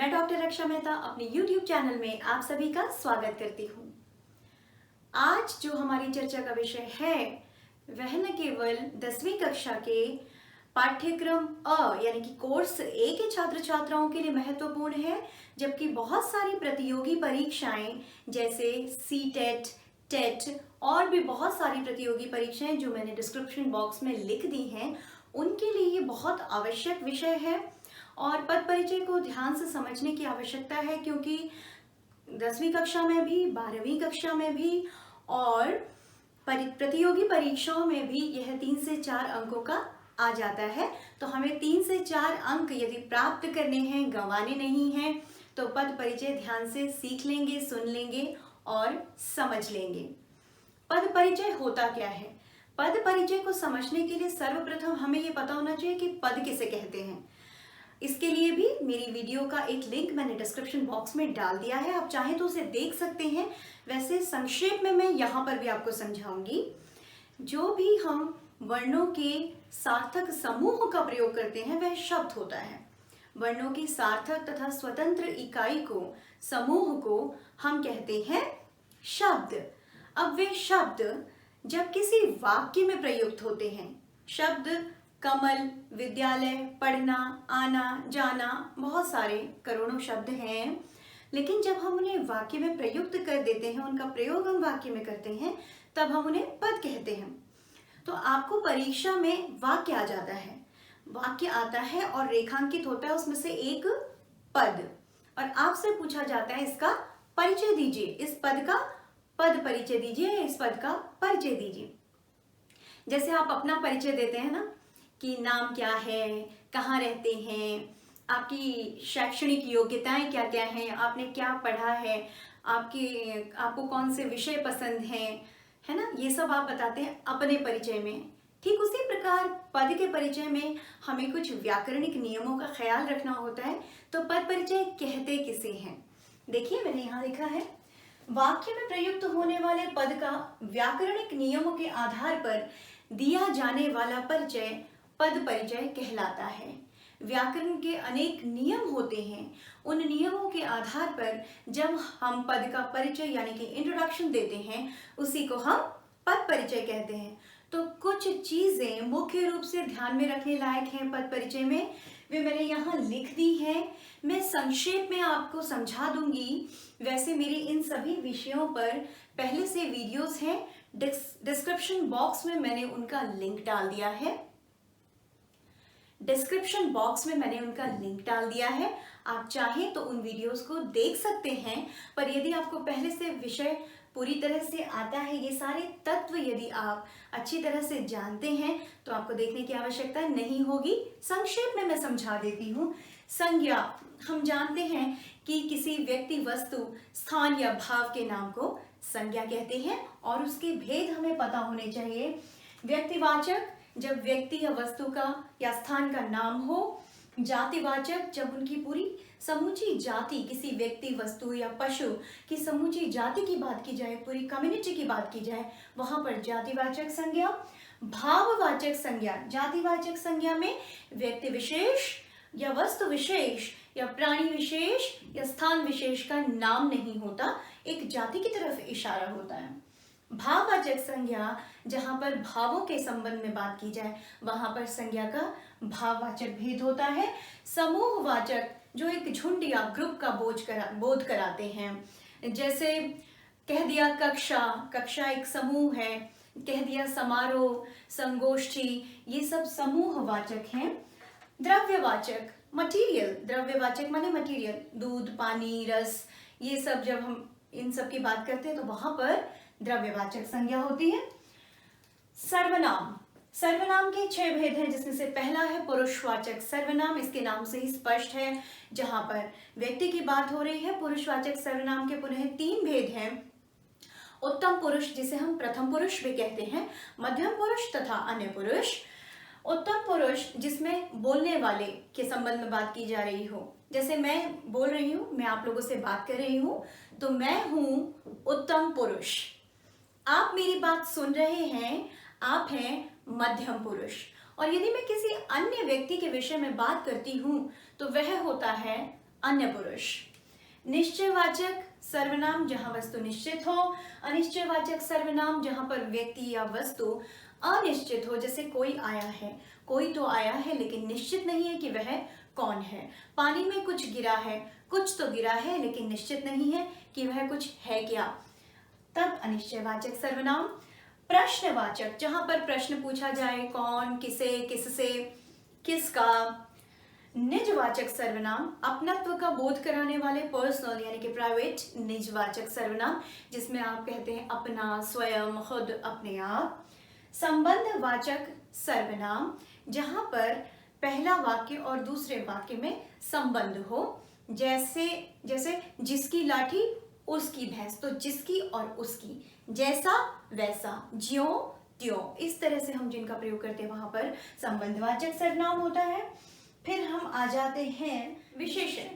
मैं डॉक्टर रक्षा मेहता अपने YouTube channel में आप सभी का स्वागत करती हूँ। आज जो हमारी चर्चा का विषय है वह न केवल 10वीं कक्षा के पाठ्यक्रम यानी कि कोर्स ए के छात्र छात्राओं के लिए महत्वपूर्ण है, जबकि बहुत सारी प्रतियोगी परीक्षाएं जैसे सीटेट, टेट और भी बहुत सारी प्रतियोगी परीक्षाएं जो मैंने डिस्क्रिप्शन बॉक्स में लिख दी हैं, उनके लिए ये बहुत आवश्यक विषय है और पद परिचय को ध्यान से समझने की आवश्यकता है, क्योंकि 10वीं कक्षा में भी, 12वीं कक्षा में भी और प्रतियोगी परीक्षाओं में भी यह 3 से 4 अंकों का आ जाता है। तो हमें 3 से 4 अंक यदि प्राप्त करने हैं, गंवाने नहीं हैं, तो पद परिचय ध्यान से सीख लेंगे, सुन लेंगे और समझ लेंगे। पद परिचय होता क्या है? पद परिचय को समझने के लिए सर्वप्रथम हमें ये पता होना चाहिए कि पद किसे कहते हैं। इसके लिए भी मेरी वीडियो का एक लिंक मैंने डिस्क्रिप्शन बॉक्स में डाल दिया है, आप चाहें तो उसे देख सकते हैं। वैसे संक्षेप में मैं यहाँ पर भी आपको समझाऊंगी। जो भी हम वर्णों के सार्थक समूह का प्रयोग करते हैं वह शब्द होता है। वर्णों की सार्थक तथा स्वतंत्र इकाई को, समूह को हम कहते हैं शब्द। अब वे शब्द जब किसी वाक्य में प्रयुक्त होते हैं, शब्द कमल, विद्यालय, पढ़ना, आना, जाना, बहुत सारे करोड़ों शब्द हैं, लेकिन जब हम उन्हें वाक्य में प्रयुक्त कर देते हैं, उनका प्रयोग हम वाक्य में करते हैं, तब हम उन्हें पद कहते हैं। तो आपको परीक्षा में वाक्य आ जाता है, वाक्य आता है और रेखांकित होता है उसमें से एक पद, और आपसे पूछा जाता है इसका परिचय दीजिए, इस पद का पद परिचय दीजिए, इस पद का परिचय दीजिए। जैसे आप अपना परिचय देते हैं ना, कि नाम क्या है, कहाँ रहते हैं, आपकी शैक्षणिक योग्यताएं क्या क्या हैं, आपने क्या पढ़ा है, आपको कौन से विषय पसंद हैं, है ना, ये सब आप बताते हैं अपने परिचय में। ठीक उसी प्रकार पद के परिचय में हमें कुछ व्याकरणिक नियमों का ख्याल रखना होता है। तो पद परिचय कहते किसे हैं? देखिए मैंने यहाँ लिखा है, वाक्य में प्रयुक्त होने वाले पद का व्याकरणिक नियमों के आधार पर दिया जाने वाला परिचय पद परिचय कहलाता है। व्याकरण के अनेक नियम होते हैं, उन नियमों के आधार पर जब हम पद का परिचय यानी कि इंट्रोडक्शन देते हैं, उसी को हम पद परिचय कहते हैं। तो कुछ चीजें मुख्य रूप से ध्यान में रखने लायक हैं पद परिचय में, वे मैंने यहाँ लिख दी हैं। मैं संक्षेप में आपको समझा दूंगी। वैसे मेरे इन सभी विषयों पर पहले से वीडियोस हैं, डिस्क्रिप्शन बॉक्स में मैंने उनका लिंक डाल दिया है। डिस्क्रिप्शन बॉक्स में मैंने उनका लिंक डाल दिया है, आप चाहें तो उन वीडियोस को देख सकते हैं। पर यदि आपको पहले से विषय पूरी तरह से आता है, ये सारे तत्व यदि आप अच्छी तरह से जानते हैं, तो आपको देखने की आवश्यकता नहीं होगी। संक्षेप में मैं समझा देती हूँ। संज्ञा, हम जानते हैं कि किसी व्यक्ति, वस्तु, स्थान या भाव के नाम को संज्ञा कहते हैं और उसके भेद हमें पता होने चाहिए। व्यक्तिवाचक, जब व्यक्ति या वस्तु का या स्थान का नाम हो। जातिवाचक, जब उनकी पूरी समूची जाति, किसी व्यक्ति, वस्तु या पशु की समूची जाति की बात की जाए, पूरी कम्युनिटी की बात की जाए, वहां पर जातिवाचक संज्ञा। भाववाचक संज्ञा, जातिवाचक संज्ञा में व्यक्ति विशेष या वस्तु विशेष या प्राणी विशेष या स्थान विशेष का नाम नहीं होता, एक जाति की तरफ इशारा होता है। भाववाचक संज्ञा, जहां पर भावों के संबंध में बात की जाए, वहां पर संज्ञा का भाववाचक भेद होता है। समूहवाचक, जो एक झुंड या ग्रुप का बोध कराते हैं, जैसे कह दिया कक्षा, कक्षा एक समूह है, कह दिया समारोह, संगोष्ठी, ये सब समूहवाचक हैं। द्रव्यवाचक, मटीरियल, द्रव्यवाचक माने मटीरियल, दूध, पानी, रस, ये सब जब हम इन सब की बात करते हैं तो वहां पर द्रव्यवाचक संज्ञा होती है। सर्वनाम, सर्वनाम के 6 भेद हैं, जिसमें से पहला है पुरुषवाचक सर्वनाम। इसके नाम से ही स्पष्ट है, जहां पर व्यक्ति की बात हो रही है। पुरुषवाचक सर्वनाम के पुनः 3 भेद हैं। उत्तम पुरुष, जिसे हम प्रथम पुरुष भी कहते हैं, मध्यम पुरुष तथा अन्य पुरुष। उत्तम पुरुष जिसमें बोलने वाले के संबंध में बात की जा रही हो, जैसे मैं बोल रही हूं, मैं आप लोगों से बात कर रही हूं, तो मैं हूं उत्तम पुरुष। आप मेरी बात सुन रहे हैं, आप हैं मध्यम पुरुष। और यदि मैं किसी अन्य व्यक्ति के विषय में बात करती हूं तो वह होता है अन्य पुरुष। निश्चयवाचक सर्वनाम जहां वस्तु निश्चित हो, अनिश्चयवाचक सर्वनाम जहां पर व्यक्ति या वस्तु अनिश्चित हो, जैसे कोई आया है, कोई तो आया है लेकिन निश्चित नहीं है कि वह कौन है। पानी में कुछ गिरा है, कुछ तो गिरा है लेकिन निश्चित नहीं है कि वह कुछ है क्या, तब अनिश्चयवाचक सर्वनाम। प्रश्नवाचक जहां पर प्रश्न पूछा जाए, कौन, किसे, किससे, किसका। निजवाचक सर्वनाम अपनत्व का बोध कराने वाले, पर्सनल यानी कि प्राइवेट। निजवाचक सर्वनाम जिसमें आप कहते हैं अपना, स्वयं, खुद, अपने आप। संबंधवाचक सर्वनाम जहां पर पहला वाक्य और दूसरे वाक्य में संबंध हो, जैसे जिसकी लाठी उसकी भैंस, तो जिसकी और उसकी, जैसा वैसा, ज्यों त्यों, इस तरह से हम जिनका प्रयोग करते हैं वहां पर संबंधवाचक सर्वनाम होता है। फिर हम आ जाते हैं विशेषण।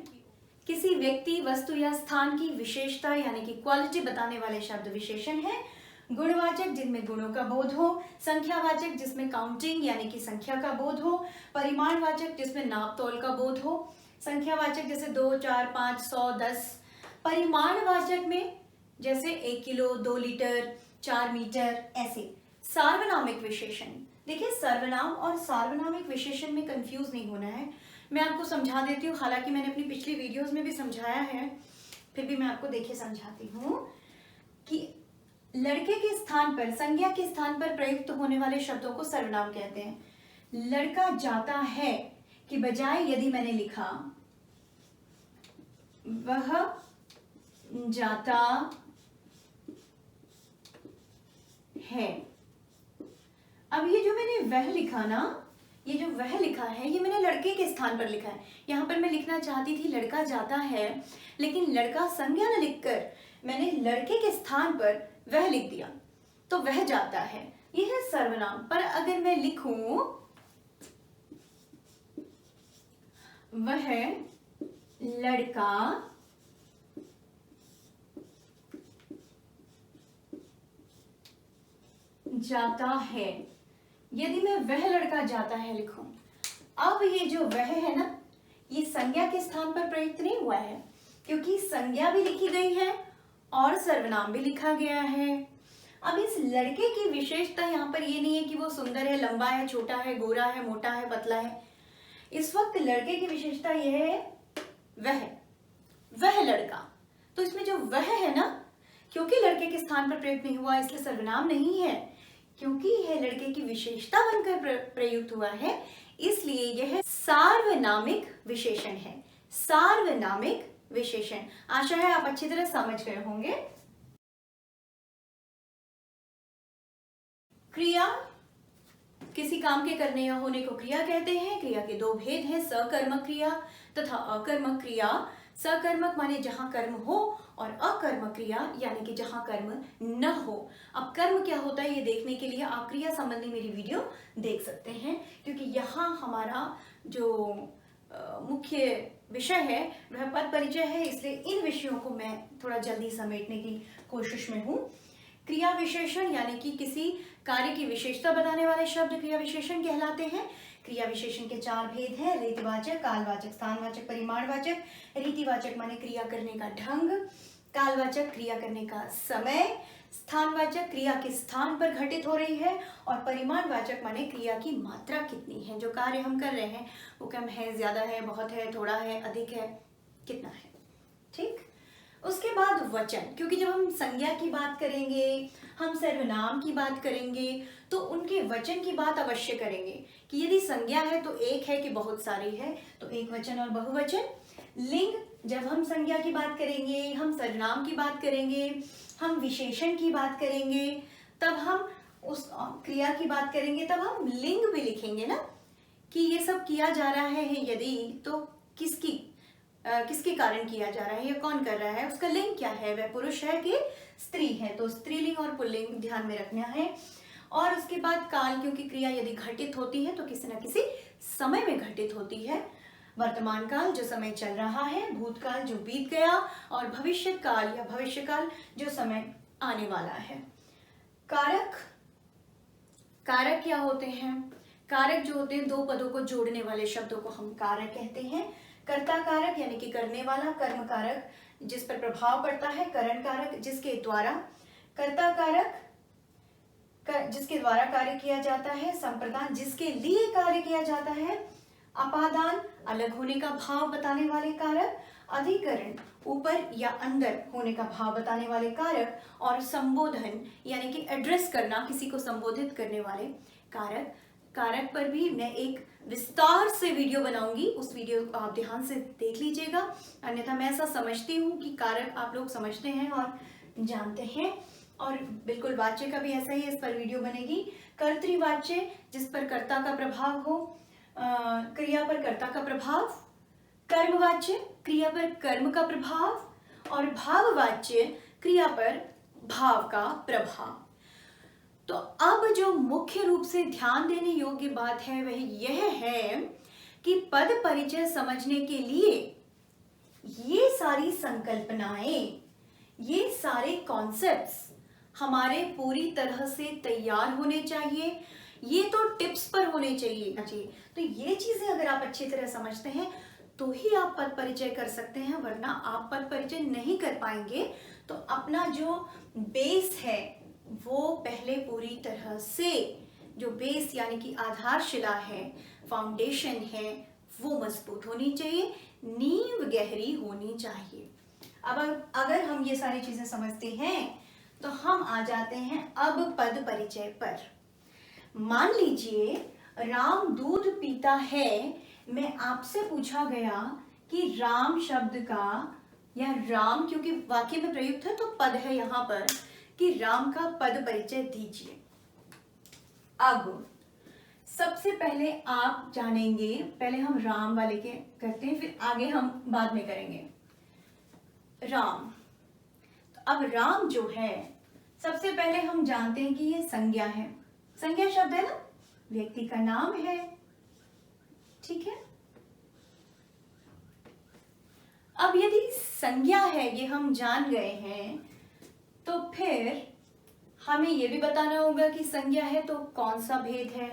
किसी व्यक्ति, वस्तु या स्थान की विशेषता यानी कि क्वालिटी बताने वाले शब्द विशेषण है। गुणवाचक जिनमें गुणों का बोध हो, संख्यावाचक जिसमें काउंटिंग यानी कि संख्या का बोध हो, परिमाणवाचक जिसमें नाप तोल का बोध हो, संख्यावाचक जैसे 2, 4, 5, 100, 10। परिमाणवाचक में जैसे 1 किलो, 2 लीटर, 4 मीटर, ऐसे। सार्वनामिक विशेषण, देखिए सर्वनाम और सार्वनामिक विशेषण में कंफ्यूज नहीं होना है, मैं आपको समझा देती हूँ। हालांकि मैंने अपनी पिछली वीडियोस में भी समझाया है, फिर भी मैं आपको देखिए समझाती हूँ कि लड़के के स्थान पर, संज्ञा के स्थान पर प्रयुक्त होने वाले शब्दों को सर्वनाम कहते हैं। लड़का जाता है की बजाय यदि मैंने लिखा वह जाता है, अब ये जो मैंने वह लिखा ना, ये जो वह लिखा है ये मैंने लड़के के स्थान पर लिखा है। यहाँ पर मैं लिखना चाहती थी लड़का जाता है, लेकिन लड़का संज्ञा न लिखकर मैंने लड़के के स्थान पर वह लिख दिया, तो वह जाता है, यह है सर्वनाम। पर अगर मैं लिखूं वह लड़का जाता है, यदि मैं वह लड़का जाता है लिखूं, अब ये जो वह है ना, ये संज्ञा के स्थान पर प्रयुक्त नहीं हुआ है, क्योंकि संज्ञा भी लिखी गई है और सर्वनाम भी लिखा गया है। अब इस लड़के की विशेषता यहाँ पर ये नहीं है कि वो सुंदर है, लंबा है, छोटा है, गोरा है, मोटा है, पतला है। इस वक्त लड़के की विशेषता यह है वह लड़का, तो इसमें जो वह है ना, क्योंकि लड़के के स्थान पर प्रयुक्त नहीं हुआ इसलिए सर्वनाम नहीं है, क्योंकि यह लड़के की विशेषता बनकर प्रयुक्त हुआ है, इसलिए यह सार्वनामिक विशेषण है। सार्वनामिक विशेषण, आशा है आप अच्छी तरह समझ गए होंगे। क्रिया, किसी काम के करने या होने को क्रिया कहते हैं। क्रिया के दो भेद हैं, सकर्मक क्रिया तथा अकर्मक क्रिया। सकर्मक माने जहां कर्म हो, और अकर्मक क्रिया यानी कि जहां कर्म न हो। अब कर्म क्या होता है ये देखने के लिए आप क्रिया संबंधी मेरी वीडियो देख सकते हैं, क्योंकि यहाँ हमारा जो मुख्य विषय है वह पद परिचय है, इसलिए इन विषयों को मैं थोड़ा जल्दी समेटने की कोशिश में हूँ। क्रिया विशेषण यानी कि किसी कार्य की विशेषता बताने वाले शब्द क्रिया विशेषण कहलाते हैं। क्रिया विशेषण के 4 भेद हैं, रीतिवाचक, कालवाचक, स्थानवाचक, परिमाणवाचक। रीतिवाचक माने क्रिया करने का ढंग, कालवाचक क्रिया करने का समय, स्थानवाचक क्रिया किस स्थान पर घटित हो रही है, और परिमाणवाचक माने क्रिया की मात्रा कितनी है, जो कार्य हम कर रहे हैं वो कम है, ज्यादा है, बहुत है, थोड़ा है, अधिक है, कितना है। ठीक, उसके बाद वचन, क्योंकि जब हम संज्ञा की बात करेंगे, हम सर्वनाम की बात करेंगे, तो उनके वचन की बात अवश्य करेंगे कि यदि संज्ञा है तो एक है कि बहुत सारी है, तो एक वचन और बहुवचन। लिंग, जब हम संज्ञा की बात करेंगे, हम सर्वनाम की बात करेंगे, हम विशेषण की बात करेंगे, तब हम उस क्रिया की बात करेंगे, तब हम लिंग भी लिखेंगे ना, कि ये सब किया जा रहा है यदि, तो किसके कारण किया जा रहा है या कौन कर रहा है, उसका लिंग क्या है, वह पुरुष है कि स्त्री है, तो स्त्रीलिंग और पुल्लिंग ध्यान में रखना है। और उसके बाद काल, क्योंकि क्रिया यदि घटित होती है तो किसी न किसी समय में घटित होती है। वर्तमान काल जो समय चल रहा है, भूतकाल जो बीत गया, और भविष्य काल या भविष्यकाल जो समय आने वाला है। कारक, कारक क्या होते हैं? कारक जो होते हैं दो पदों को जोड़ने वाले शब्दों को हम कारक कहते हैं। कर्ता कारक यानी कि करने वाला, कर्म कारक जिस पर प्रभाव पड़ता है, करण कारक जिसके द्वारा, कर्ता कारक जिसके द्वारा कार्य किया जाता है, संप्रदान जिसके लिए कार्य किया जाता है, अपादान अलग होने का भाव बताने वाले कारक, अधिकरण ऊपर या अंदर होने का भाव बताने वाले कारक, और संबोधन यानी कि एड्रेस करना, किसी को संबोधित करने वाले कारक। कारक पर भी मैं एक विस्तार से वीडियो बनाऊंगी, उस वीडियो को आप ध्यान से देख लीजिएगा। अन्यथा मैं ऐसा समझती हूँ कि कारक आप लोग समझते हैं और जानते हैं, और बिल्कुल वाच्य का भी ऐसा ही इस पर वीडियो बनेगी। कर्तृवाच्य जिस पर कर्ता का प्रभाव हो, क्रिया पर कर्ता का प्रभाव, कर्मवाच्य क्रिया पर कर्म का प्रभाव, और भाववाच्य क्रिया पर भाव का प्रभाव। तो अब जो मुख्य रूप से ध्यान देने योग्य बात है वह यह है कि पद परिचय समझने के लिए ये सारी संकल्पनाएं, ये सारे कॉन्सेप्ट्स हमारे पूरी तरह से तैयार होने चाहिए। ये तो टिप्स पर होने चाहिए। तो ये चीजें अगर आप अच्छी तरह समझते हैं तो ही आप पद परिचय कर सकते हैं, वरना आप पद परिचय नहीं कर पाएंगे। तो अपना जो बेस है वो पहले पूरी तरह से, जो बेस यानी कि आधारशिला है, फाउंडेशन है, वो मजबूत होनी चाहिए, नींव गहरी होनी चाहिए। अब अगर हम ये सारी चीजें समझते हैं तो हम आ जाते हैं अब पद परिचय पर। मान लीजिए राम दूध पीता है, मैं आपसे पूछा गया कि राम शब्द का, या राम क्योंकि वाक्य में प्रयुक्त है तो पद है यहाँ पर, कि राम का पद परिचय दीजिए। अब सबसे पहले आप जानेंगे, पहले हम राम वाले के करते हैं, फिर आगे हम बाद में करेंगे। राम, तो अब राम जो है सबसे पहले हम जानते हैं कि ये संज्ञा है। संज्ञा शब्द है ना, व्यक्ति का नाम है, ठीक है। अब यदि संज्ञा है, ये हम जान गए हैं, तो फिर हमें यह भी बताना होगा कि संज्ञा है तो कौन सा भेद है।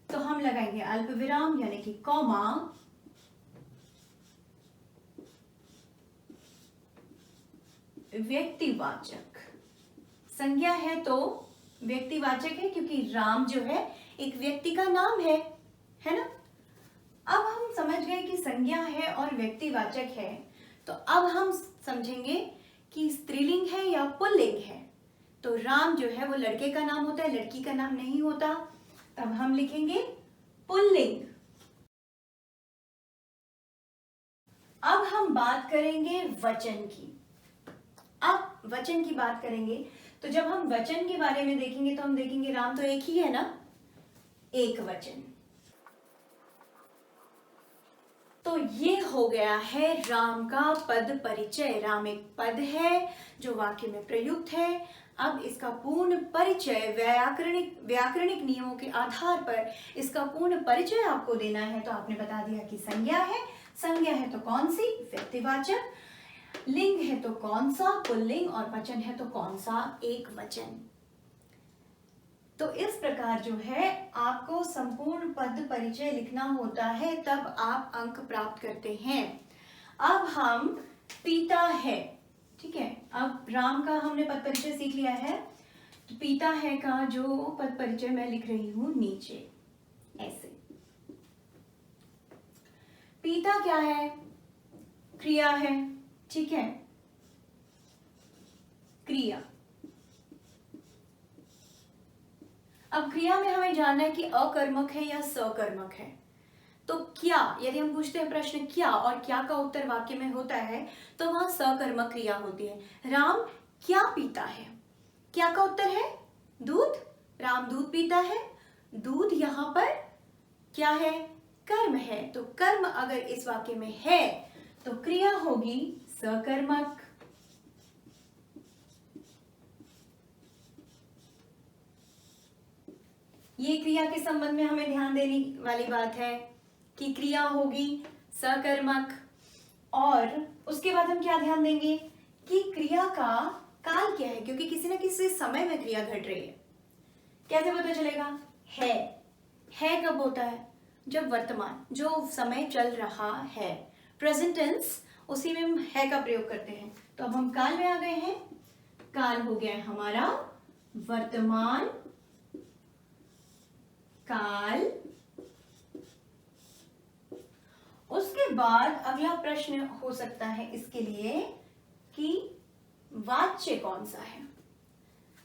तो हम लगाएंगे अल्प विराम यानी कि कॉमा, व्यक्तिवाचक। संज्ञा है तो व्यक्तिवाचक है क्योंकि राम जो है एक व्यक्ति का नाम है ना। अब हम समझ गए कि संज्ञा है और व्यक्तिवाचक है, तो अब हम समझेंगे कि स्त्रीलिंग है या पुल्लिंग है। तो राम जो है वो लड़के का नाम होता है, लड़की का नाम नहीं होता। तब हम लिखेंगे पुल्लिंग। अब हम बात करेंगे वचन की। अब वचन की बात करेंगे तो जब हम वचन के बारे में देखेंगे तो हम देखेंगे राम तो एक ही है ना, एक वचन। तो ये हो गया है राम का पद परिचय। राम एक पद है जो वाक्य में प्रयुक्त है। अब इसका पूर्ण परिचय व्याकरणिक नियमों के आधार पर इसका पूर्ण परिचय आपको देना है। तो आपने बता दिया कि संज्ञा है, संज्ञा है तो कौन सी, व्यक्तिवाचक। लिंग है तो कौन सा, पुल्लिंग। और वचन है तो कौन सा, एक वचन। तो इस प्रकार जो है आपको संपूर्ण पद परिचय लिखना होता है, तब आप अंक प्राप्त करते हैं। अब हम पिता है, ठीक है। अब राम का हमने पद परिचय सीख लिया है, तो पिता है का जो पद परिचय मैं लिख रही हूं नीचे ऐसे। पिता क्या है, क्रिया है, ठीक है, क्रिया। अब क्रिया में हमें जानना है कि अकर्मक है या सकर्मक है। तो क्या, यदि हम पूछते हैं प्रश्न क्या और क्या का उत्तर वाक्य में होता है तो वहां सकर्मक क्रिया होती है। राम क्या पीता है, क्या का उत्तर है दूध। राम दूध पीता है, दूध यहां पर क्या है, कर्म है। तो कर्म अगर इस वाक्य में है तो क्रिया होगी सकर्मक। ये क्रिया के संबंध में हमें ध्यान देने वाली बात है कि क्रिया होगी सकर्मक। और उसके बाद हम क्या ध्यान देंगे कि क्रिया का काल क्या है, क्योंकि किसी न किसी समय में क्रिया घट रही है। कैसे पता चलेगा, है कब होता है, जब वर्तमान जो समय चल रहा है प्रेजेंट टेंस, उसी में हम है का प्रयोग करते हैं। तो अब हम काल में आ गए हैं। काल हो गया है हमारा वर्तमान काल। उसके बाद अगला प्रश्न हो सकता है इसके लिए कि वाच्य कौन सा है,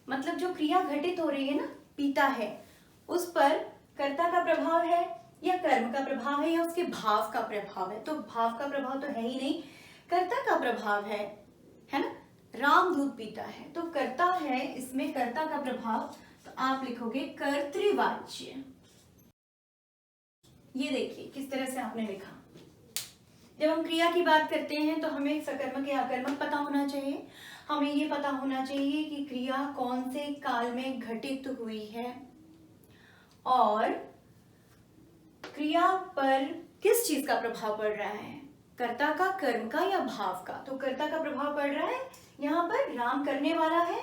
मतलब जो क्रिया घटित हो रही है ना, पीता है, उस पर कर्ता का प्रभाव है या कर्म का प्रभाव है या उसके भाव का प्रभाव है। तो भाव का प्रभाव तो है ही नहीं, कर्ता का प्रभाव है ना। राम दूध पीता है तो कर्ता है, इसमें कर्ता का प्रभाव, तो आप लिखोगे कर्तृवाच्य। ये देखिए किस तरह से आपने लिखा। जब हम क्रिया की बात करते हैं तो हमें सकर्मक या अकर्मक पता होना चाहिए। हमें ये पता होना चाहिए कि क्रिया कौन से काल में घटित हुई है और क्रिया पर किस चीज का प्रभाव पड़ रहा है, कर्ता का, कर्म का या भाव का। तो कर्ता का प्रभाव पड़ रहा है, यहाँ पर राम करने वाला है,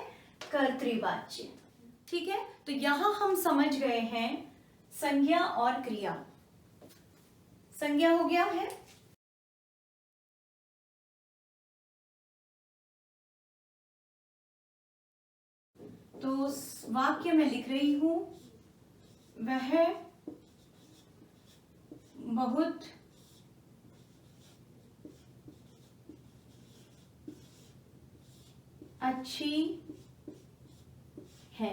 कर्तृवाच्य। ठीक है, तो यहां हम समझ गए हैं संज्ञा और क्रिया। संज्ञा हो गया है, तो वाक्य में लिख रही हूं, वह बहुत अच्छी है।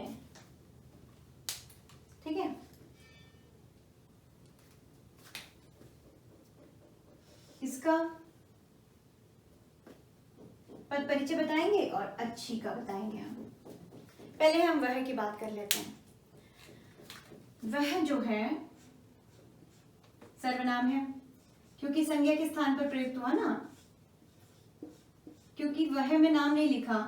ठीक है, इसका पद परिचय बताएंगे और अच्छी का बताएंगे हम। पहले हम वह की बात कर लेते हैं। वह जो है सर्वनाम है, क्योंकि संज्ञा के स्थान पर प्रयुक्त हुआ ना, क्योंकि वह में नाम नहीं लिखा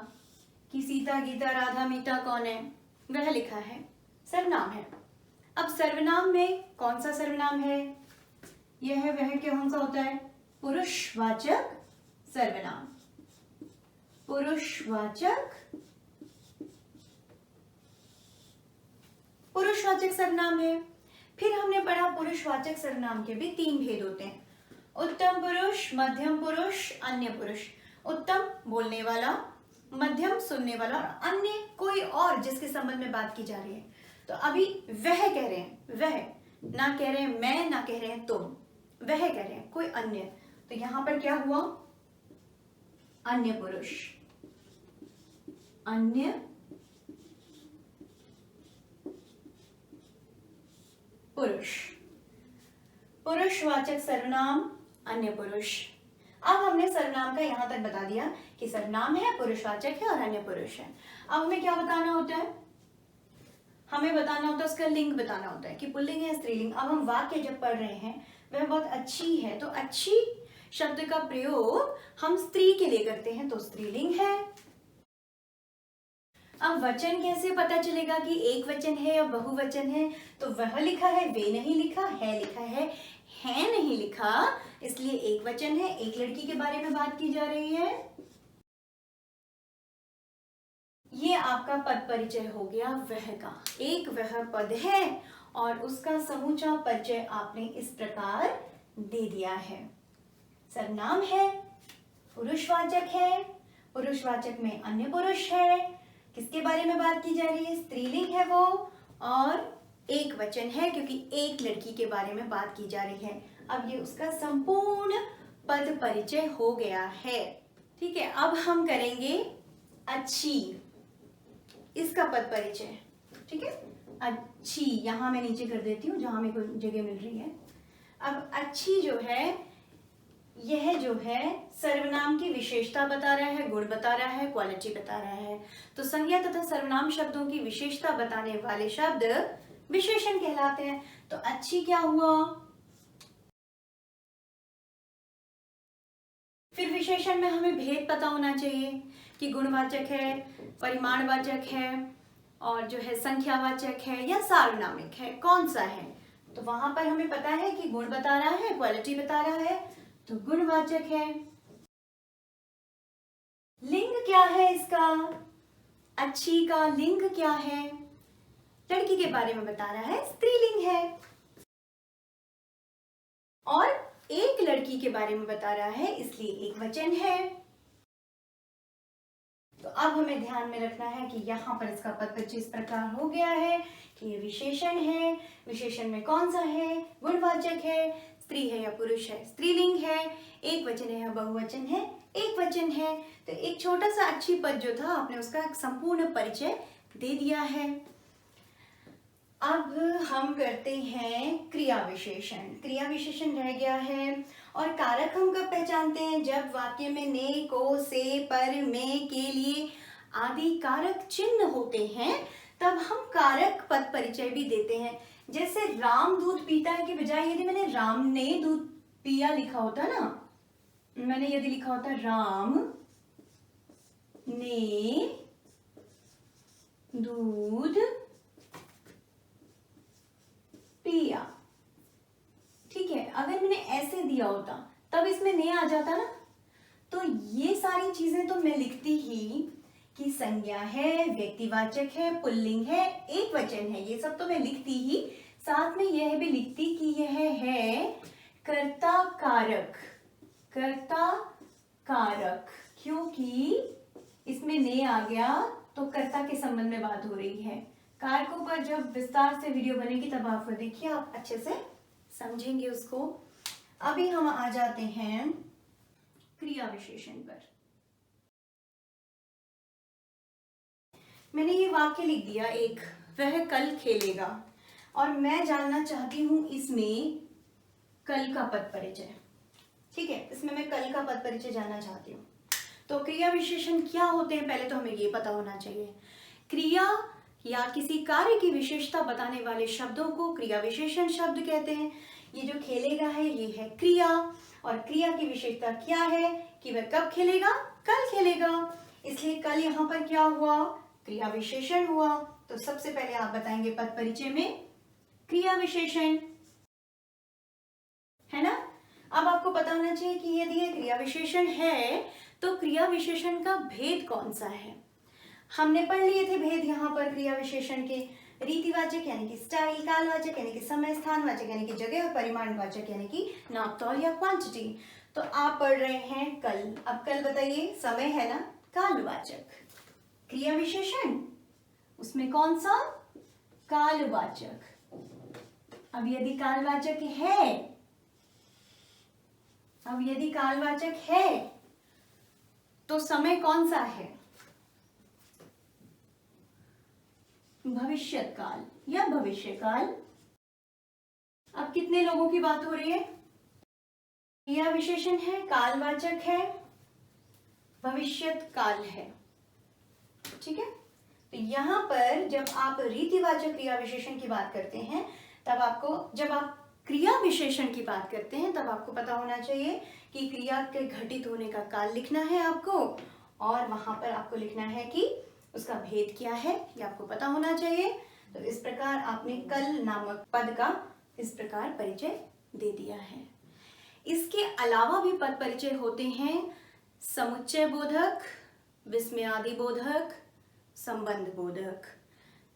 कि सीता, गीता, राधा, मीता कौन है, वह लिखा है, सर्वनाम है। अब सर्वनाम में कौन सा सर्वनाम है, यह है वह क्या कौन सा होता है, पुरुषवाचक सर्वनाम। पुरुषवाचक सर्वनाम है। फिर हमने पढ़ा पुरुषवाचक सर्वनाम के भी 3 भेद होते हैं, उत्तम पुरुष, मध्यम पुरुष, अन्य पुरुष। उत्तम बोलने वाला, मध्यम सुनने वाला और अन्य कोई और जिसके संबंध में बात की जा रही है। तो अभी वह कह रहे हैं, वह ना कह रहे हैं मैं, ना कह रहे हैं तुम, वह कह रहे हैं कोई अन्य। तो यहां पर क्या हुआ, अन्य पुरुष, अन्य पुरुष, पुरुषवाचक सर्वनाम, अन्य पुरुष। अब हमने सर्वनाम का यहां तक बता दिया कि सर्वनाम है, पुरुषवाचक है और अन्य पुरुष है। अब हमें क्या बताना होता है, हमें बताना होता है उसका लिंग बताना होता है कि पुल्लिंग है स्त्रीलिंग। अब हम वाक्य जब पढ़ रहे हैं वह बहुत अच्छी है, तो अच्छी शब्द का प्रयोग हम स्त्री के लिए करते हैं, तो स्त्रीलिंग है। अब वचन कैसे पता चलेगा कि एक वचन है या बहुवचन है, तो वह लिखा है, वे नहीं लिखा, है लिखा है नहीं लिखा, इसलिए एक वचन है, एक लड़की के बारे में बात की जा रही है। ये आपका पद परिचय हो गया वह का। एक वह पद है और उसका समूचा परिचय आपने इस प्रकार दे दिया है। सर्वनाम है, पुरुषवाचक है, पुरुषवाचक में अन्य पुरुष है, किसके बारे में बात की जा रही है, स्त्रीलिंग है वो, और एक वचन है क्योंकि एक लड़की के बारे में बात की जा रही है। अब ये उसका संपूर्ण पद परिचय हो गया है। ठीक है, अब हम करेंगे अच्छी, इसका पद परिचय। ठीक है, अच्छी यहां मैं नीचे कर देती हूँ जहां मेरे को जगह मिल रही है। अब अच्छी जो है, यह जो है सर्वनाम की विशेषता बता रहा है, गुण बता रहा है, क्वालिटी बता रहा है। तो संज्ञा तथा सर्वनाम शब्दों की विशेषता बताने वाले शब्द विशेषण कहलाते हैं। तो अच्छी क्या हुआ, फिर विशेषण में हमें भेद पता होना चाहिए कि गुणवाचक है, परिमाणवाचक है, और जो है संख्यावाचक है या सार्वनामिक है, कौन सा है। तो वहां पर हमें पता है कि गुण बता रहा है, क्वालिटी बता रहा है, तो गुणवाचक है। लिंग क्या है इसका, अच्छी का लिंग क्या है, लड़की के बारे में बता रहा है, स्त्रीलिंग है। और एक लड़की लड़की के बारे में बता रहा है, इसलिए एक वचन है। तो अब हमें ध्यान में रखना है कि यहाँ पर इसका पद परिचय इस प्रकार हो गया है कि ये विशेषण है। विशेषण में कौन सा है? गुणवाचक है। स्त्री है या पुरुष है? स्त्रीलिंग है। एक वचन है या बहुवचन है? एक वचन है। तो एक छोटा सा अच्छी पद जो था, आपने उसका संपूर्ण परिचय दे दिया है। अब हम करते हैं क्रिया विशेषण। क्रिया विशेषण रह गया है। और कारक हम कब पहचानते हैं? जब वाक्य में ने, को, से, पर, में, के लिए आदि कारक चिन्ह होते हैं, तब हम कारक पद परिचय भी देते हैं। जैसे राम दूध पीता है के बजाय यदि मैंने राम ने दूध पिया लिखा होता ना, मैंने यदि लिखा होता राम ने दूध पिया, ठीक है, अगर मैंने ऐसे दिया होता तब इसमें ने आ जाता ना। तो ये सारी चीजें तो मैं लिखती ही कि संज्ञा है, व्यक्तिवाचक है, पुल्लिंग है, एक वचन है, ये सब तो मैं लिखती ही। साथ में यह भी लिखती कि यह है कर्ता कारक। कर्ता कारक क्योंकि इसमें ने आ गया तो कर्ता के संबंध में बात हो रही है। कारकों पर जब विस्तार से वीडियो बनेगी तब आप देखिए, आप अच्छे से समझेंगे उसको। अभी हम आ जाते हैं क्रिया विशेषण पर। मैंने ये वाक्य लिख दिया एक, वह कल खेलेगा, और मैं जानना चाहती हूं इसमें कल का पद परिचय। ठीक है, इसमें मैं कल का पद परिचय जानना चाहती हूँ। तो क्रिया विशेषण क्या होते हैं, पहले तो हमें ये पता होना चाहिए। क्रिया या किसी कार्य की विशेषता बताने वाले शब्दों को क्रिया विशेषण शब्द कहते हैं। ये जो खेलेगा है ये है क्रिया, और क्रिया की विशेषता क्या है कि वह कब खेलेगा? कल खेलेगा। इसलिए कल यहाँ पर क्या हुआ? क्रिया विशेषण हुआ। तो सबसे पहले आप बताएंगे पद परिचय में क्रिया विशेषण, है ना। अब आपको पता होना चाहिए कि यदि ये क्रिया विशेषण है तो क्रिया विशेषण का भेद कौन सा है। हमने पढ़ लिए थे भेद यहाँ पर क्रिया विशेषण के। रीतिवाचक यानी कि स्टाइल, कालवाचक यानी कि समय, स्थानवाचक यानी कि जगह, और परिमाणवाचक यानी कि नापतौल या क्वांटिटी। तो आप पढ़ रहे हैं कल। अब कल बताइए, समय है ना, कालवाचक। क्रिया विशेषण उसमें कौन सा? कालवाचक। अब यदि कालवाचक है, अब यदि कालवाचक है तो समय कौन सा है? भविष्यत काल या भविष्य काल। अब कितने लोगों की बात हो रही है? क्रिया विशेषण है, कालवाचक है, भविष्यत काल है। ठीक है, तो यहां पर जब आप रीतिवाचक क्रिया विशेषण की बात करते हैं तब आपको, जब आप क्रिया विशेषण की बात करते हैं तब आपको पता होना चाहिए कि क्रिया के घटित होने का काल लिखना है आपको, और वहां पर आपको लिखना है कि उसका भेद क्या है, ये आपको पता होना चाहिए। तो इस प्रकार आपने कल नामक पद का इस प्रकार परिचय दे दिया है। इसके अलावा भी पद परिचय होते हैं समुच्चय बोधक, विस्मयादि बोधक, संबंध बोधक।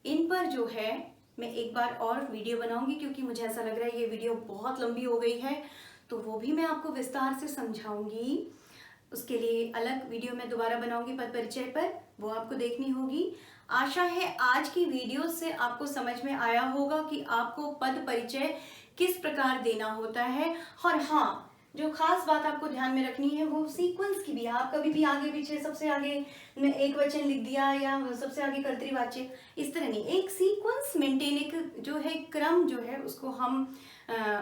इन पर जो है मैं एक बार और वीडियो बनाऊंगी, क्योंकि मुझे ऐसा लग रहा है ये वीडियो बहुत लंबी हो गई है, तो वो भी मैं आपको विस्तार से समझाऊंगी। उसके लिए अलग वीडियो मैं दोबारा बनाऊंगी पद परिचय पर, वो आपको देखनी होगी। आशा है आज की वीडियो से आपको समझ में आया होगा कि आपको पद परिचय किस प्रकार देना होता है। और हाँ, जो खास बात आपको ध्यान में रखनी है वो सीक्वेंस की भी। आप कभी भी आगे पीछे सबसे आगे में एक वचन लिख दिया या सबसे आगे कर्तृवाच्य, इस तरह नहीं। एक सीक्वेंस मेंटेन, एक जो है क्रम जो है उसको हम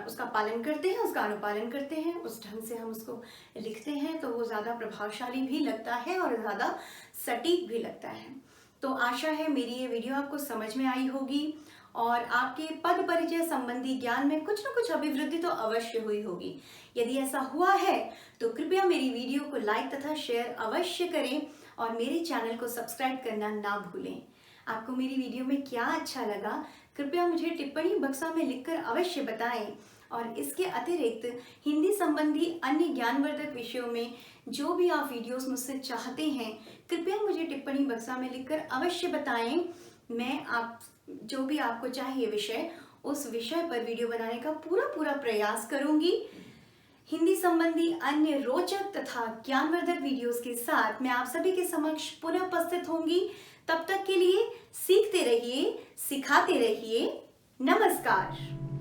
उसका पालन करते हैं, उसका अनुपालन करते हैं, उस ढंग से हम उसको लिखते हैं, तो वो ज़्यादा प्रभावशाली भी लगता है और ज़्यादा सटीक भी लगता है। तो आशा है मेरी ये वीडियो आपको समझ में आई होगी और आपके पद परिचय संबंधी ज्ञान में कुछ न कुछ अभिवृद्धि तो अवश्य हुई होगी। यदि ऐसा हुआ है तो कृपया मेरी वीडियो को लाइक तथा शेयर अवश्य करें और मेरे चैनल को सब्सक्राइब करना ना भूलें। आपको मेरी वीडियो में क्या अच्छा लगा कृपया मुझे टिप्पणी बक्सा में लिखकर अवश्य बताएं। और इसके अतिरिक्त हिंदी संबंधी अन्य ज्ञानवर्धक विषयों में जो भी आप वीडियोस मुझसे चाहते हैं कृपया मुझे टिप्पणी बक्सा में लिखकर अवश्य बताएं। मैं आप जो भी आपको चाहिए विषय, उस विषय पर वीडियो बनाने का पूरा प्रयास करूंगी। हिंदी संबंधी अन्य रोचक तथा ज्ञानवर्धक वीडियोस के साथ मैं आप सभी के समक्ष पुनः उपस्थित होंगी। तब तक के लिए सीखते रहिए, सिखाते रहिए। नमस्कार।